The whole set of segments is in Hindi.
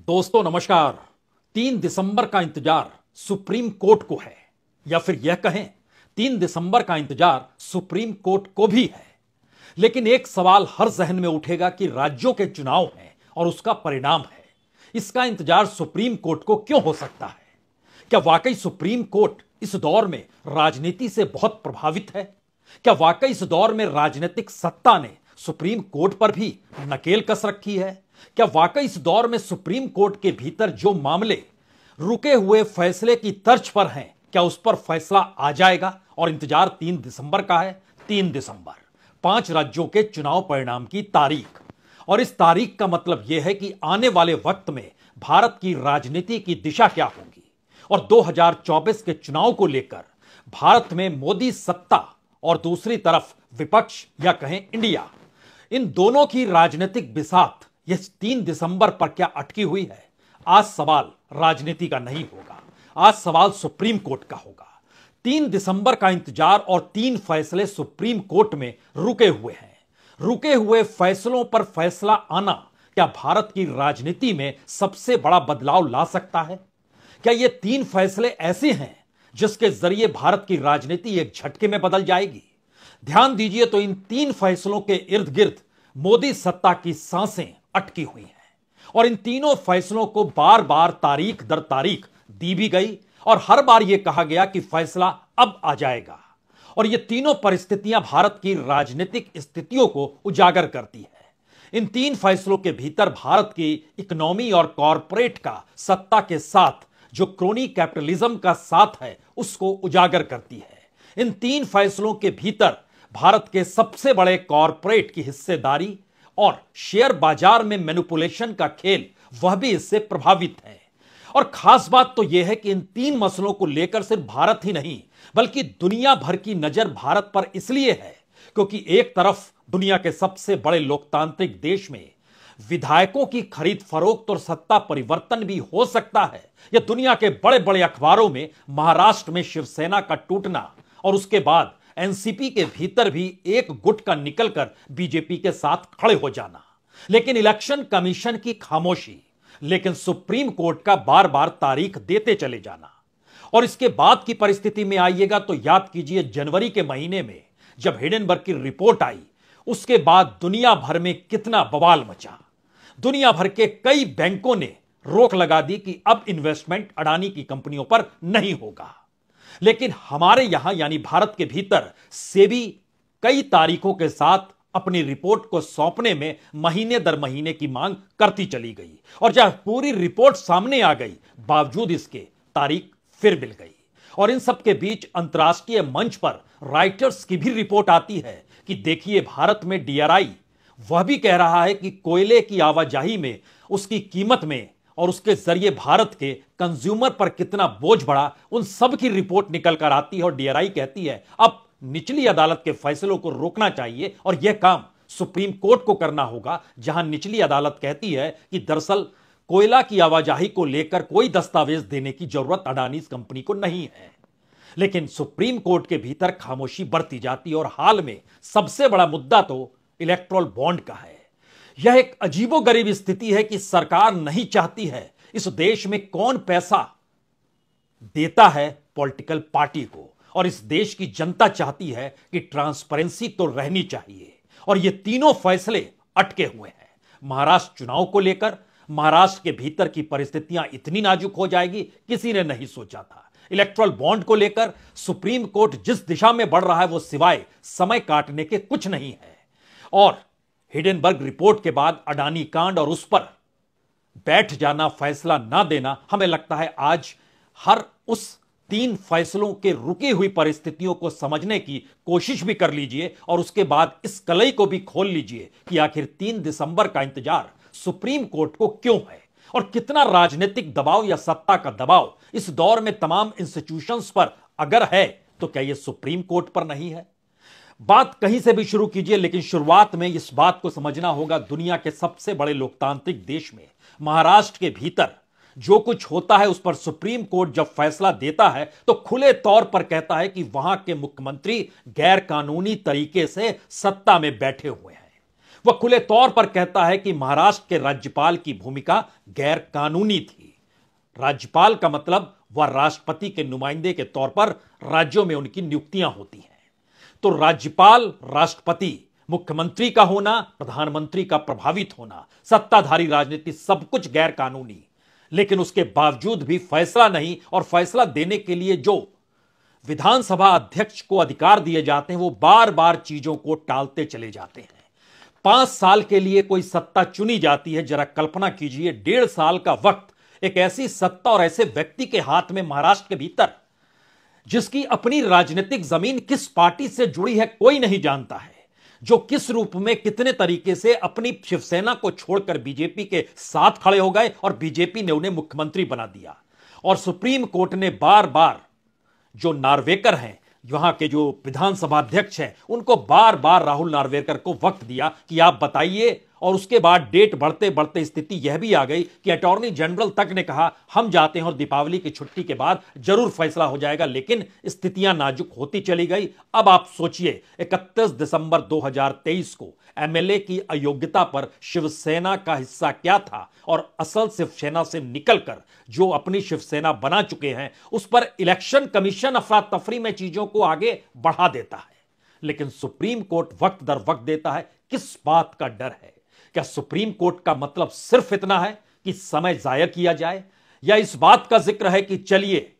दोस्तों नमस्कार। 3 दिसंबर का इंतजार सुप्रीम कोर्ट को है, या फिर यह कहें 3 दिसंबर का इंतजार सुप्रीम कोर्ट को भी है। लेकिन एक सवाल हर जहन में उठेगा कि राज्यों के चुनाव हैं और उसका परिणाम है, इसका इंतजार सुप्रीम कोर्ट को क्यों हो सकता है? क्या वाकई सुप्रीम कोर्ट इस दौर में राजनीति से बहुत प्रभावित है? क्या वाकई इस दौर में राजनीतिक सत्ता ने सुप्रीम कोर्ट पर भी नकेल कस रखी है? क्या वाकई इस दौर में सुप्रीम कोर्ट के भीतर जो मामले रुके हुए फैसले की तर्ज पर हैं, क्या उस पर फैसला आ जाएगा? और इंतजार 3 दिसंबर का है। 3 दिसंबर 5 राज्यों के चुनाव परिणाम की तारीख, और इस तारीख का मतलब यह है कि आने वाले वक्त में भारत की राजनीति की दिशा क्या होगी। और 2024 के चुनाव को लेकर भारत में मोदी सत्ता और दूसरी तरफ विपक्ष या कहें इंडिया, इन दोनों की राजनीतिक बिसात यह 3 दिसंबर पर क्या अटकी हुई है? आज सवाल राजनीति का नहीं होगा, आज सवाल सुप्रीम कोर्ट का होगा। 3 दिसंबर का इंतजार और 3 फैसले सुप्रीम कोर्ट में रुके हुए हैं। रुके हुए फैसलों पर फैसला आना क्या भारत की राजनीति में सबसे बड़ा बदलाव ला सकता है? क्या ये 3 फैसले ऐसे हैं जिसके जरिए भारत की राजनीति एक झटके में बदल जाएगी? ध्यान दीजिए तो इन 3 फैसलों के इर्द गिर्द मोदी सत्ता की सांसें अटकी हुई हैं, और इन तीनों फैसलों को बार बार तारीख दर तारीख दी भी गई और हर बार यह कहा गया कि फैसला अब आ जाएगा। और ये तीनों परिस्थितियां भारत की राजनीतिक स्थितियों को उजागर करती है। इन 3 फैसलों के भीतर भारत की इकोनॉमी और कॉरपोरेट का सत्ता के साथ जो क्रोनी कैपिटलिज्म का साथ है उसको उजागर करती है। इन 3 फैसलों के भीतर भारत के सबसे बड़े कॉरपोरेट की हिस्सेदारी और शेयर बाजार में मैनिपुलेशन का खेल, वह भी इससे प्रभावित है। और खास बात तो यह है कि इन 3 मसलों को लेकर सिर्फ भारत ही नहीं बल्कि दुनिया भर की नजर भारत पर इसलिए है क्योंकि एक तरफ दुनिया के सबसे बड़े लोकतांत्रिक देश में विधायकों की खरीद फरोख्त और सत्ता परिवर्तन भी हो सकता है, या दुनिया के बड़े बड़े अखबारों में महाराष्ट्र में शिवसेना का टूटना और उसके बाद एनसीपी के भीतर भी एक गुट का निकलकर बीजेपी के साथ खड़े हो जाना। लेकिन इलेक्शन कमीशन की खामोशी, लेकिन सुप्रीम कोर्ट का बार बार तारीख देते चले जाना। और इसके बाद की परिस्थिति में आइएगा तो याद कीजिए जनवरी के महीने में जब हिडेनबर्ग की रिपोर्ट आई, उसके बाद दुनिया भर में कितना बवाल मचा। दुनिया भर के कई बैंकों ने रोक लगा दी कि अब इन्वेस्टमेंट अडानी की कंपनियों पर नहीं होगा। लेकिन हमारे यहां यानी भारत के भीतर सेबी कई तारीखों के साथ अपनी रिपोर्ट को सौंपने में महीने दर महीने की मांग करती चली गई, और जब पूरी रिपोर्ट सामने आ गई बावजूद इसके तारीख फिर मिल गई। और इन सब के बीच अंतर्राष्ट्रीय मंच पर राइटर्स की भी रिपोर्ट आती है कि देखिए भारत में डीआरआई वह भी कह रहा है कि कोयले की आवाजाही में, उसकी कीमत में और उसके जरिए भारत के कंज्यूमर पर कितना बोझ बढ़ा, उन सब की रिपोर्ट निकल कर आती है। और डीआरआई कहती है अब निचली अदालत के फैसलों को रोकना चाहिए और यह काम सुप्रीम कोर्ट को करना होगा, जहां निचली अदालत कहती है कि दरअसल कोयला की आवाजाही को लेकर कोई दस्तावेज देने की जरूरत अडानी कंपनी को नहीं है। लेकिन सुप्रीम कोर्ट के भीतर खामोशी बढ़ती जाती है, और हाल में सबसे बड़ा मुद्दा तो इलेक्ट्रोल बॉन्ड का है। यह एक अजीबोगरीब स्थिति है कि सरकार नहीं चाहती है इस देश में कौन पैसा देता है पॉलिटिकल पार्टी को, और इस देश की जनता चाहती है कि ट्रांसपेरेंसी तो रहनी चाहिए। और ये तीनों फैसले अटके हुए हैं। महाराष्ट्र चुनाव को लेकर महाराष्ट्र के भीतर की परिस्थितियां इतनी नाजुक हो जाएगी किसी ने नहीं सोचा था। इलेक्ट्रल बॉन्ड को लेकर सुप्रीम कोर्ट जिस दिशा में बढ़ रहा है वो सिवाय समय काटने के कुछ नहीं है। और हिडेनबर्ग रिपोर्ट के बाद अडानी कांड और उस पर बैठ जाना, फैसला ना देना, हमें लगता है आज हर उस 3 फैसलों के रुकी हुई परिस्थितियों को समझने की कोशिश भी कर लीजिए, और उसके बाद इस कलई को भी खोल लीजिए कि आखिर 3 दिसंबर का इंतजार सुप्रीम कोर्ट को क्यों है, और कितना राजनीतिक दबाव या सत्ता का दबाव इस दौर में तमाम इंस्टीट्यूशंस पर अगर है तो क्या यह सुप्रीम कोर्ट पर नहीं है? बात कहीं से भी शुरू कीजिए, लेकिन शुरुआत में इस बात को समझना होगा दुनिया के सबसे बड़े लोकतांत्रिक देश में महाराष्ट्र के भीतर जो कुछ होता है उस पर सुप्रीम कोर्ट जब फैसला देता है तो खुले तौर पर कहता है कि वहां के मुख्यमंत्री गैर कानूनी तरीके से सत्ता में बैठे हुए हैं। वह खुले तौर पर कहता है कि महाराष्ट्र के राज्यपाल की भूमिका गैर कानूनी थी। राज्यपाल का मतलब वह राष्ट्रपति के नुमाइंदे के तौर पर राज्यों में उनकी नियुक्तियां होती हैं। तो राज्यपाल, राष्ट्रपति, मुख्यमंत्री का होना, प्रधानमंत्री का प्रभावित होना, सत्ताधारी राजनीति, सब कुछ गैर कानूनी। लेकिन उसके बावजूद भी फैसला नहीं, और फैसला देने के लिए जो विधानसभा अध्यक्ष को अधिकार दिए जाते हैं वो बार बार चीजों को टालते चले जाते हैं। 5 साल के लिए कोई सत्ता चुनी जाती है। जरा कल्पना कीजिए, 1.5 साल का वक्त एक ऐसी सत्ता और ऐसे व्यक्ति के हाथ में महाराष्ट्र के भीतर, जिसकी अपनी राजनीतिक जमीन किस पार्टी से जुड़ी है कोई नहीं जानता है, जो किस रूप में, कितने तरीके से अपनी शिवसेना को छोड़कर बीजेपी के साथ खड़े हो गए और बीजेपी ने उन्हें मुख्यमंत्री बना दिया। और सुप्रीम कोर्ट ने बार बार जो नार्वेकर हैं, यहां के जो विधानसभा अध्यक्ष हैं, उनको बार बार राहुल नार्वेकर को वक्त दिया कि आप बताइए। और उसके बाद डेट बढ़ते बढ़ते स्थिति यह भी आ गई कि अटॉर्नी जनरल तक ने कहा हम जाते हैं और दीपावली की छुट्टी के बाद जरूर फैसला हो जाएगा। लेकिन स्थितियां नाजुक होती चली गई। अब आप सोचिए, 31 दिसंबर 2023 को एमएलए की अयोग्यता पर शिवसेना का हिस्सा क्या था, और असल शिवसेना से निकलकर जो अपनी शिवसेना बना चुके हैं, उस पर इलेक्शन कमीशन अफरा तफरी में चीजों को आगे बढ़ा देता है। लेकिन सुप्रीम कोर्ट वक्त दर वक्त देता है। किस बात का डर है? क्या सुप्रीम कोर्ट का मतलब सिर्फ इतना है कि समय जाया किया जाए, या इस बात का जिक्र है कि चलिए,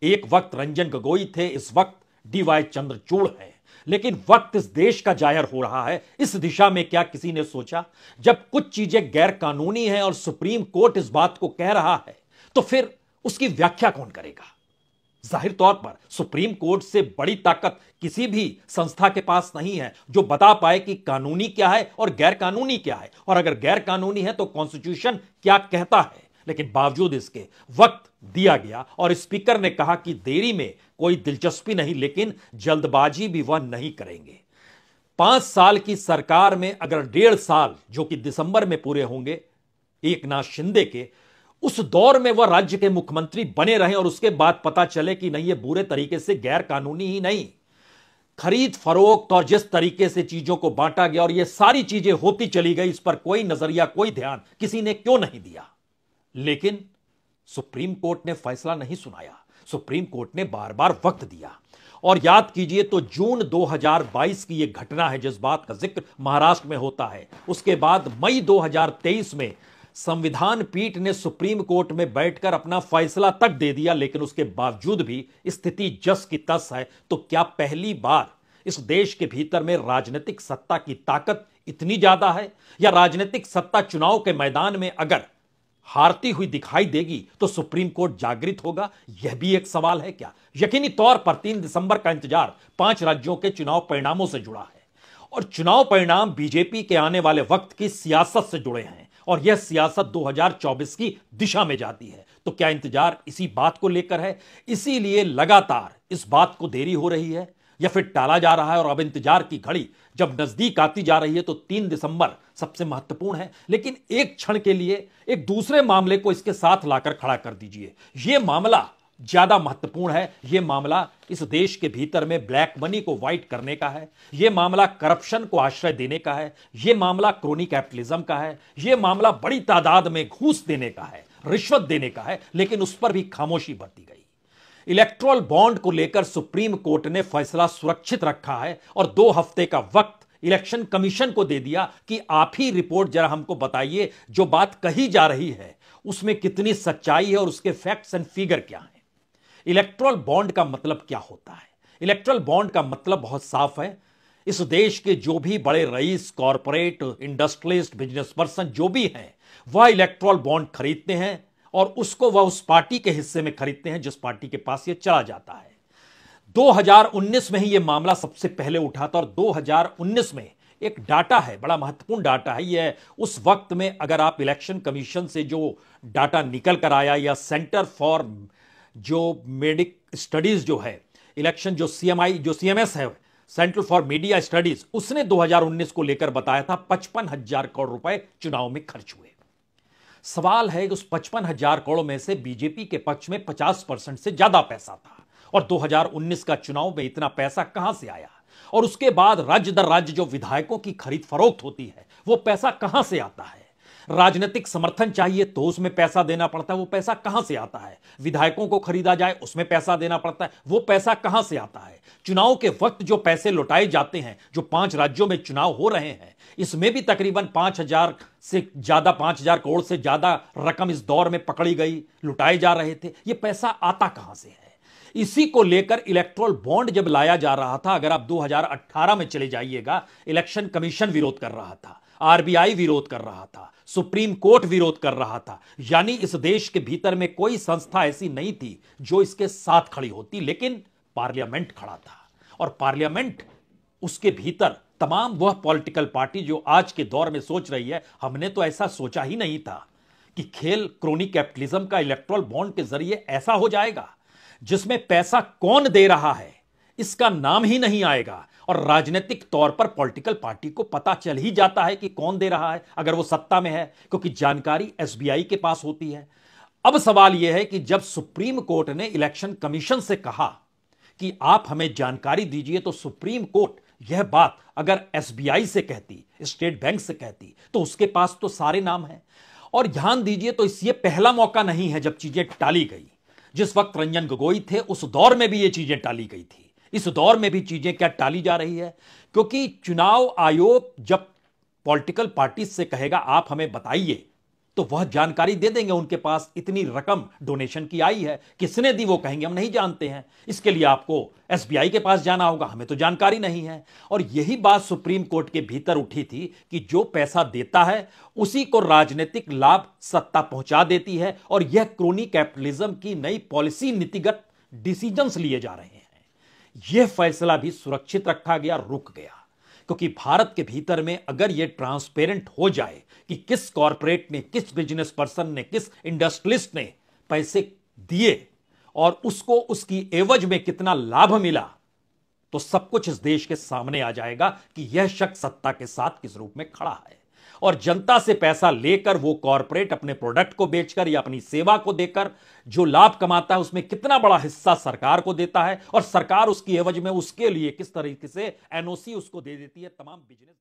एक वक्त रंजन गोगोई थे, इस वक्त डीवाई चंद्रचूड़ है, लेकिन वक्त इस देश का जाहिर हो रहा है। इस दिशा में क्या किसी ने सोचा? जब कुछ चीजें गैर कानूनी हैं और सुप्रीम कोर्ट इस बात को कह रहा है, तो फिर उसकी व्याख्या कौन करेगा? जाहिर तौर पर सुप्रीम कोर्ट से बड़ी ताकत किसी भी संस्था के पास नहीं है जो बता पाए कि कानूनी क्या है और गैर कानूनी क्या है, और अगर गैर कानूनी है तो कॉन्स्टिट्यूशन क्या कहता है। लेकिन बावजूद इसके वक्त दिया गया, और स्पीकर ने कहा कि देरी में कोई दिलचस्पी नहीं, लेकिन जल्दबाजी भी वह नहीं करेंगे। 5 साल की सरकार में अगर 1.5 साल, जो कि दिसंबर में पूरे होंगे एकनाथ शिंदे के, उस दौर में वह राज्य के मुख्यमंत्री बने रहे, और उसके बाद पता चले कि नहीं, ये बुरे तरीके से गैर कानूनी ही नहीं, खरीद फरोख्त और जिस तरीके से चीजों को बांटा गया और ये सारी चीजें होती चली गई, इस पर कोई नजरिया, कोई ध्यान किसी ने क्यों नहीं दिया? लेकिन सुप्रीम कोर्ट ने फैसला नहीं सुनाया। सुप्रीम कोर्ट ने बार बार वक्त दिया। और याद कीजिए, तो जून 2022 की यह घटना है जिस बात का जिक्र महाराष्ट्र में होता है। उसके बाद मई 2023 में संविधान पीठ ने सुप्रीम कोर्ट में बैठकर अपना फैसला तक दे दिया, लेकिन उसके बावजूद भी स्थिति जस की तस है। तो क्या पहली बार इस देश के भीतर में राजनीतिक सत्ता की ताकत इतनी ज्यादा है, या राजनीतिक सत्ता चुनाव के मैदान में अगर हारती हुई दिखाई देगी तो सुप्रीम कोर्ट जागृत होगा? यह भी एक सवाल है क्या? यकीनी तौर पर 3 दिसंबर का इंतजार 5 राज्यों के चुनाव परिणामों से जुड़ा है, और चुनाव परिणाम बीजेपी के आने वाले वक्त की सियासत से जुड़े हैं, और यह सियासत 2024 की दिशा में जाती है। तो क्या इंतजार इसी बात को लेकर है? इसीलिए लगातार इस बात को देरी हो रही है, या फिर टाला जा रहा है? और अब इंतजार की घड़ी जब नजदीक आती जा रही है तो 3 दिसंबर सबसे महत्वपूर्ण है। लेकिन एक क्षण के लिए एक दूसरे मामले को इसके साथ लाकर खड़ा कर दीजिए। यह मामला ज्यादा महत्वपूर्ण है। यह मामला इस देश के भीतर में ब्लैक मनी को व्हाइट करने का है। यह मामला करप्शन को आश्रय देने का है। यह मामला क्रोनी कैपिटलिज्म का है। यह मामला बड़ी तादाद में घूस देने का है, रिश्वत देने का है, लेकिन उस पर भी खामोशी बरती गई। इलेक्ट्रल बॉन्ड को लेकर सुप्रीम कोर्ट ने फैसला सुरक्षित रखा है, और 2 हफ्ते का वक्त इलेक्शन कमीशन को दे दिया कि आप ही रिपोर्ट जरा हमको बताइए, जो बात कही जा रही है उसमें कितनी सच्चाई है और उसके फैक्ट्स एंड फिगर क्या हैं। इलेक्ट्रल बॉन्ड का मतलब क्या होता है? इलेक्ट्रल बॉन्ड का मतलब बहुत साफ है। इस देश के जो भी बड़े rice, corporate, industrialist, business person जो भी हैं, वह इलेक्ट्रल बॉन्ड खरीदते हैं, और उसको वह उस पार्टी के हिस्से में खरीदते हैं जिस पार्टी के पास यह चला जाता है। 2019 में ही यह मामला सबसे पहले उठा था, और 2019 में एक डाटा है, बड़ा महत्वपूर्ण डाटा है यह। उस वक्त में अगर आप इलेक्शन कमीशन से जो डाटा निकल कर आया, या सेंटर फॉर जो मेडिक स्टडीज जो है, इलेक्शन जो सीएमएस है, सेंट्रल फॉर मीडिया स्टडीज, उसने 2019 को लेकर बताया था 55,000 करोड़ रुपए चुनाव में खर्च हुए। सवाल है कि उस 55,000 करोड़ में से बीजेपी के पक्ष में 50% से ज्यादा पैसा था, और 2019 का चुनाव में इतना पैसा कहां से आया? और उसके बाद राज्य दर राज्य जो विधायकों की खरीद फरोख्त होती है, वो पैसा कहां से आता है? राजनीतिक समर्थन चाहिए तो उसमें पैसा देना पड़ता है, वो पैसा कहां से आता है? विधायकों को खरीदा जाए उसमें पैसा देना पड़ता है, वो पैसा कहां से आता है? चुनाव के वक्त जो पैसे लौटाए जाते हैं, जो 5 राज्यों में चुनाव हो रहे हैं, इसमें भी तकरीबन 5,000 से ज्यादा 5,000 करोड़ से ज्यादा रकम इस दौर में पकड़ी गई, लुटाए जा रहे थे। ये पैसा आता कहां से है? इसी को लेकर इलेक्टोरल बॉन्ड जब लाया जा रहा था, अगर आप 2018 में चले जाइएगा, इलेक्शन कमीशन विरोध कर रहा था, आरबीआई विरोध कर रहा था, सुप्रीम कोर्ट विरोध कर रहा था। यानी इस देश के भीतर में कोई संस्था ऐसी नहीं थी जो इसके साथ खड़ी होती, लेकिन पार्लियामेंट खड़ा था। और पार्लियामेंट, उसके भीतर तमाम वह पॉलिटिकल पार्टी जो आज के दौर में सोच रही है, हमने तो ऐसा सोचा ही नहीं था कि खेल क्रोनी कैपिटलिज्म का इलेक्टोरल बॉन्ड के जरिए ऐसा हो जाएगा, जिसमें पैसा कौन दे रहा है इसका नाम ही नहीं आएगा, और राजनीतिक तौर पर पॉलिटिकल पार्टी को पता चल ही जाता है कि कौन दे रहा है अगर वो सत्ता में है, क्योंकि जानकारी एसबीआई के पास होती है। अब सवाल यह है कि जब सुप्रीम कोर्ट ने इलेक्शन कमीशन से कहा कि आप हमें जानकारी दीजिए, तो सुप्रीम कोर्ट यह बात अगर एसबीआई से कहती, स्टेट बैंक से कहती, तो उसके पास तो सारे नाम हैं। और ध्यान दीजिए, तो ये पहला मौका नहीं है जब चीजें टाली गई। जिस वक्त रंजन गोगोई थे उस दौर में भी ये चीजें टाली गई थी, इस दौर में भी चीजें क्या टाली जा रही है? क्योंकि चुनाव आयोग जब पॉलिटिकल पार्टी से कहेगा आप हमें बताइए, तो वह जानकारी दे देंगे। उनके पास इतनी रकम डोनेशन की आई है, किसने दी वो कहेंगे हम नहीं जानते हैं, इसके लिए आपको एसबीआई के पास जाना होगा, हमें तो जानकारी नहीं है। और यही बात सुप्रीम कोर्ट के भीतर उठी थी कि जो पैसा देता है उसी को राजनीतिक लाभ सत्ता पहुंचा देती है, और यह क्रोनी कैपिटलिज्म की नई पॉलिसी नीतिगत डिसीजंस लिए जा रहे हैं। यह फैसला भी सुरक्षित रखा गया, रुक गया, क्योंकि भारत के भीतर में अगर यह ट्रांसपेरेंट हो जाए कि किस कॉरपोरेट ने, किस बिजनेस पर्सन ने, किस इंडस्ट्रियलिस्ट ने पैसे दिए और उसको उसकी एवज में कितना लाभ मिला, तो सब कुछ इस देश के सामने आ जाएगा कि यह शख्स सत्ता के साथ किस रूप में खड़ा है। और जनता से पैसा लेकर वो कॉरपोरेट अपने प्रोडक्ट को बेचकर या अपनी सेवा को देकर जो लाभ कमाता है, उसमें कितना बड़ा हिस्सा सरकार को देता है, और सरकार उसकी एवज में उसके लिए किस तरीके से एनओसी उसको दे देती है। तमाम बिजनेस